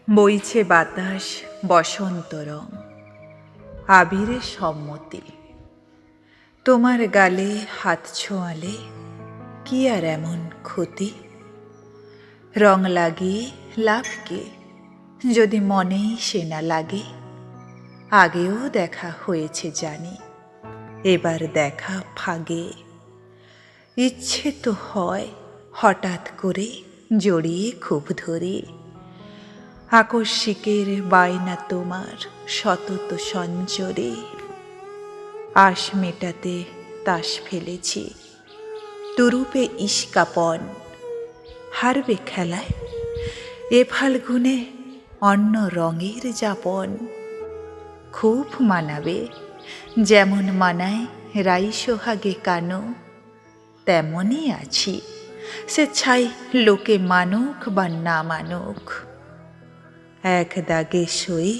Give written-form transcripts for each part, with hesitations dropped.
বইছে বাতাস বসন্ত রং, আবিরে সম্মতি। তোমার গালে হাত ছোঁয়ালে কি আর এমন ক্ষতি? রং লাগিয়ে লাভ কি, যদি মনেই সে না লাগে। আগেও দেখা হয়েছে জানি, এবার দেখা ফাগে। ইচ্ছে তো হয় হঠাৎ করে জড়িয়ে খুব ধরে। আকস্মিকের বায়না তোমার সতত সঞ্চরে। আশ মেটাতে তাস ফেলেছি, তুরুপে ইস্কাপন। হারবে খেলায় এ ফাল্গুনে অন্য রঙের যাপন। খুব মানাবে, যেমন মানায় রাই সোহাগে কানো। তেমনই আছি, সে ছাই লোকে মানুক বা না মানুক। এক দাগে সই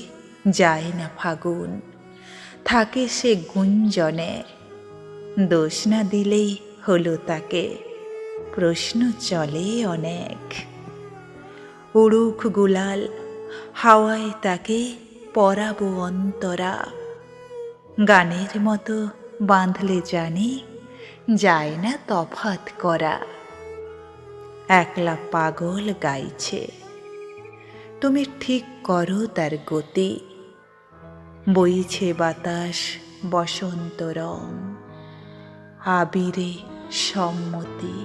যায় না ফাগুন, থাকে সে গুঞ্জনে। দোষ না দিলেই হলো তাকে, প্রশ্ন চলে অনেক। উড়ুক গুলাল, হাওয়ায় তাকে পরাবো অন্তরা। গানের মতো বাঁধলে জানি, যায় না তফাত করা। একলা পাগল গাইছে, তুমি ঠিক করো তার গতি। বইছে বাতাস বসন্ত রং, আবিরে সম্মতি।